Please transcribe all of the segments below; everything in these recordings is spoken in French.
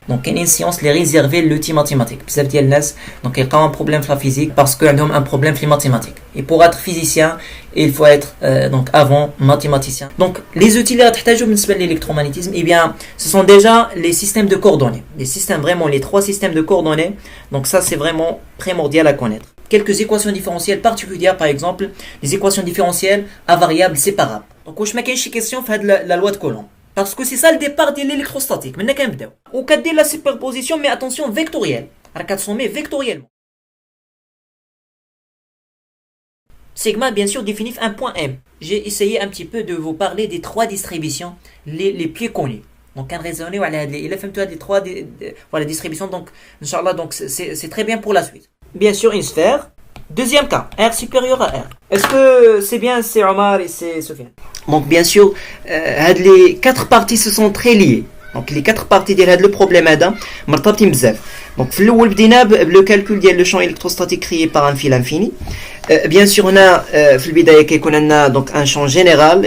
Donc كاينين سيونس اللي ريزيرفي لوتي ماتيماتيك بزاف ديال الناس دونك يلقاو un problème في la physique parce que عندهم un problème في mathématiques. Et pour être physicien, il faut être donc avant mathématicien. Donc les outils اللي غتحتاجو بالنسبه للالكترومagnétisme, eh bien ce sont déjà les systèmes de coordonnées. Les systèmes vraiment les trois systèmes de coordonnées. Donc ça c'est vraiment primordial à connaître. Quelques équations différentielles particulières, par exemple les équations différentielles à variables séparables. Donc واش ما كاينش شي question في هاد la loi de Coulomb. Parce que c'est ça le départ de l'électrostatique. Maintenant qu'on بداو. Ou كدير la superposition, mais attention vectorielle. راك كتسومي vectoriellement. Sigma bien sûr définit un point M. J'ai essayé un petit peu de vous parler des trois distributions les plus connues. Donc on raisonner على هاد il a فهمتوا هاد les trois voilà distributions, donc inchallah, donc c'est très bien pour la suite. Bien sûr une sphère. Deuxième cas, R supérieur à R. Est-ce que c'est bien, c'est Omar et c'est Sofiane? Donc bien sûr, les quatre parties se sont très liées. Donc les quatre parties de le problème هذا مرتبطين بزاف. Donc في الأول بدينا le calcul ديال le champ électrostatique créé par un fil infini. Bien sûr on a في البداية كيكون عندنا donc un champ général,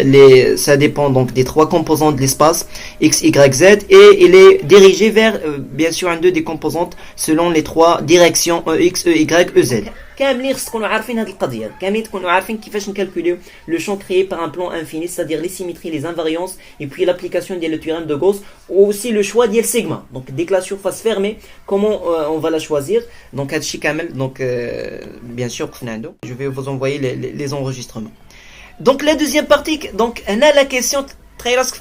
ça dépend donc des trois composantes de l'espace x, y, z, et il est dirigé vers bien sûr un des composantes selon les trois directions x, e, y, e, z. كاملين تكونوا عارفين هذه القضيه، كاملين تكونوا عارفين كيفاش نكالكوليو لو شون créé par un plan infini, c'est-à-dire les symétries, les invariances, et puis l'application ديال le théorème de Gauss, ou aussi le choix ديال sigma. Donc dès que la surface fermée, comment on va la choisir? Donc هادشي كامل donc bien sûr je vais vous envoyer les enregistrements. Donc la deuxième partie, donc on a la question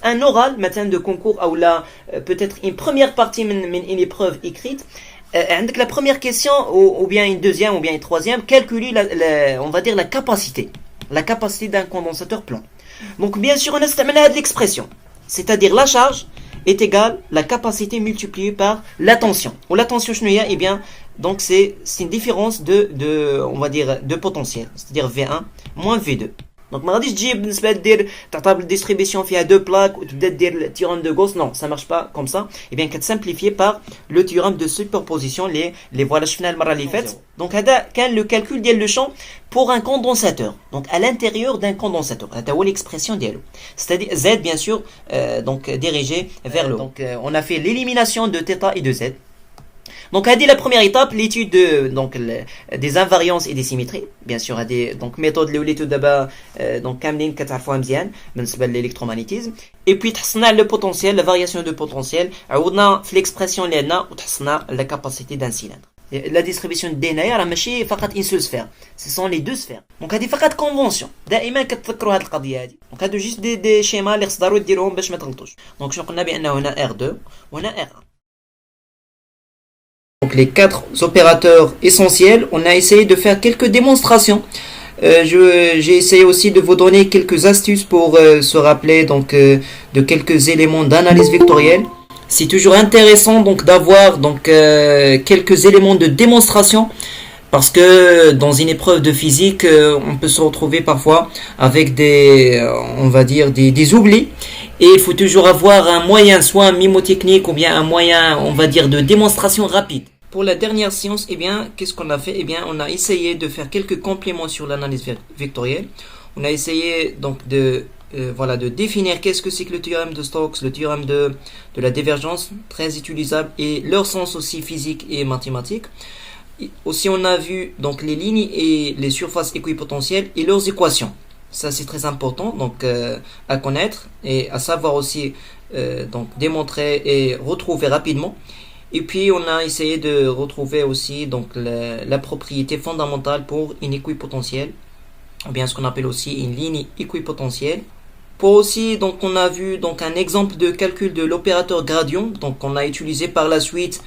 un oral maintenant de concours ou là peut-être une première partie d'une épreuve écrite. Avec la première question ou bien une deuxième ou bien une troisième, calculer on va dire la capacité d'un condensateur plein. Donc bien sûr on a l'expression, c'est-à-dire la charge est égale la capacité multipliée par la tension. Ou la tension chenouilla, eh bien donc c'est une différence de on va dire de potentiel, c'est-à-dire V1 moins V2. Donc ما غاديش تجي بالنسبه دير تعتبر الديستريبيسيون فيها deux plaques وتبدا دير le théorème de Gauss, non, ça marche pas comme ça. Et bien كتsimplifier par le théorème de superposition les voilà شفنا المره اللي فاتت. Donc هذا كان le calcul ديال le champ pour un condensateur, donc à l'intérieur d'un condensateur. هذا هو l'expression ديالو, c'est-à-dire Z bien sûr donc dirigé vers le haut. Donc on a fait l'élimination de θ et de Z. Donc à la première étape, l'étude des invariances et des symétries. Bien sûr, donc méthode l'étude d'abord donc كاملين كتعرفوها مزيان بالنسبه للالكترومagnétisme. Et puis تحصلنا le potentiel, la variation de potentiel, عوضنا في l'expression اللي عندنا وتحصلنا la capacité d'un cylindre. La distribution دي هنايا راه ماشي فقط une seule sphère, ce sont les deux sphères. Donc هذه فقط convention, دائما كتذكروا هذه القضيه هذه. Donc هادو جوست دي شيما اللي خصداروا ديروهم باش ما تغلطوش. Donc شنو قلنا بانه هنا R2 وهنا R1. Donc les quatre opérateurs essentiels, on a essayé de faire quelques démonstrations. J'ai essayé aussi de vous donner quelques astuces pour se rappeler donc de quelques éléments d'analyse vectorielle. C'est toujours intéressant donc d'avoir donc quelques éléments de démonstration, parce que dans une épreuve de physique, on peut se retrouver parfois avec on va dire des oublis. Et il faut toujours avoir un moyen, soit un mnémotechnique ou bien un moyen, on va dire, de démonstration rapide. Pour la dernière séance, eh bien, qu'est-ce qu'on a fait? Eh bien, on a essayé de faire quelques compléments sur l'analyse vectorielle. On a essayé donc de définir qu'est-ce que c'est que le théorème de Stokes, le théorème de la divergence, très utilisable, et leur sens aussi physique et mathématique. Aussi, on a vu donc les lignes et les surfaces équipotentielles et leurs équations. Ça c'est très important donc à connaître et à savoir aussi donc démontrer et retrouver rapidement. Et puis on a essayé de retrouver aussi donc la propriété fondamentale pour une équipotentielle, ou bien ce qu'on appelle aussi une ligne équipotentielle. Pour aussi donc on a vu donc un exemple de calcul de l'opérateur gradient. Donc on a utilisé par la suite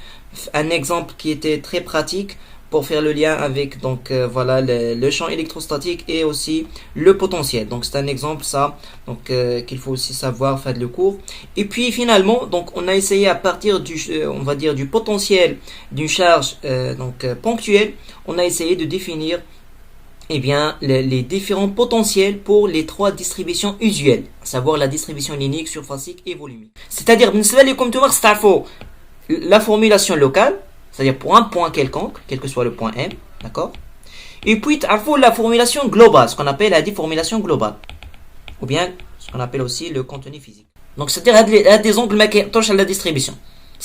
un exemple qui était très pratique pour faire le lien avec donc voilà le champ électrostatique et aussi le potentiel. Donc c'est un exemple ça donc qu'il faut aussi savoir faire le cours. Et puis finalement donc on a essayé à partir du on va dire du potentiel d'une charge ponctuelle, on a essayé de définir eh bien les différents potentiels pour les trois distributions usuelles, à savoir la distribution linéaire, surfacique et volumique. C'est-à-dire بالنسبة لكم نتوما خص تعرفوا la formulation locale, c'est-à-dire pour un point quelconque, quel que soit le point M, d'accord? Et puis, il faut la formulation globale, ce qu'on appelle la déformulation globale, ou bien ce qu'on appelle aussi le contenu physique. Donc, c'est-à-dire des angles qui touchent à la distribution.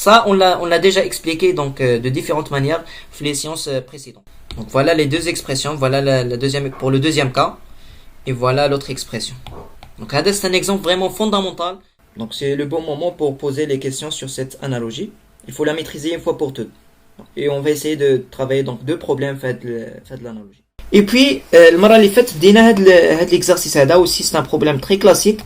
Ça, on l'a déjà expliqué donc de différentes manières dans les séances précédentes. Donc voilà les deux expressions. Voilà la deuxième pour le deuxième cas. Et voilà l'autre expression. Donc là, c'est un exemple vraiment fondamental. Donc c'est le bon moment pour poser les questions sur cette analogie. Il faut la maîtriser une fois pour toutes. Et on va essayer de travailler donc deux problèmes faits de l'analogie. Et puis, المرة اللي فاتت بدينا هاد l'exercice هذا aussi c'est un problème très classique.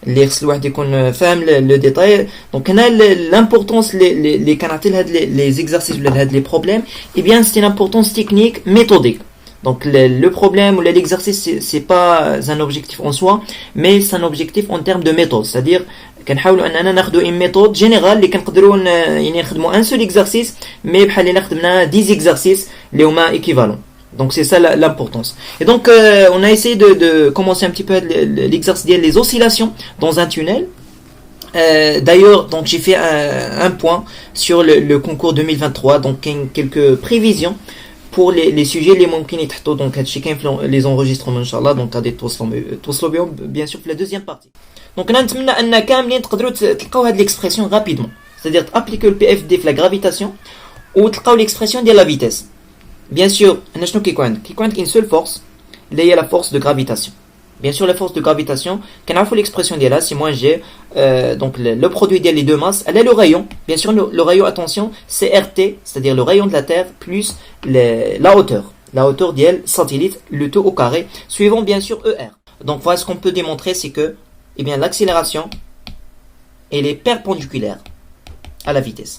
اللي خص الواحد يكون فاهم لو ديتاي. دونك هنا l'importance اللي كنعطي لهاد les exercices ولا لهاد les problèmes, eh bien c'est une importance technique méthodique. Donc le problème ou l'exercice c'est pas un objectif en soi, mais c'est un objectif en termes de méthode. C'est-à-dire كنحاولوا اننا ناخذوا une méthode générale اللي كنقدروا يعني نخدموا un seul exercice, mais بحال اللي خدمنا 10 exercices اللي هما équivalents. Donc c'est ça l'importance. Et donc on a essayé de commencer un petit peu l'exercice des oscillations dans un tunnel. D'ailleurs, donc j'ai fait un point sur le concours 2023, donc quelques prévisions pour les sujets les ممكن يتحطوا donc هادشي كاين في les enregistrements ان شاء الله. donc غادي توصلوا بهم bien sûr في la deuxième partie. donc انا نتمنى ان كاملين تقدروا تلقاو هاد l'expression rapidement, c'est-à-dire appliquer le PFD في la gravitation وتلقاو l'expression ديال la vitesse. Bien sûr, هنا شنو كيكون عندك une seule force اللي هي la force de gravitation. Bien sûr, la force de gravitation, كنعرفوا l'expression ديالها c'est moins g, donc le produit des deux masses, elle est le rayon. Bien sûr, le rayon, attention, c'est RT, c'est-à-dire le rayon de la Terre plus la hauteur. La hauteur d'elle, satellite, le tout au carré, suivant bien sûr ER. Donc voilà ce qu'on peut démontrer, c'est que eh bien, l'accélération, elle est perpendiculaire à la vitesse.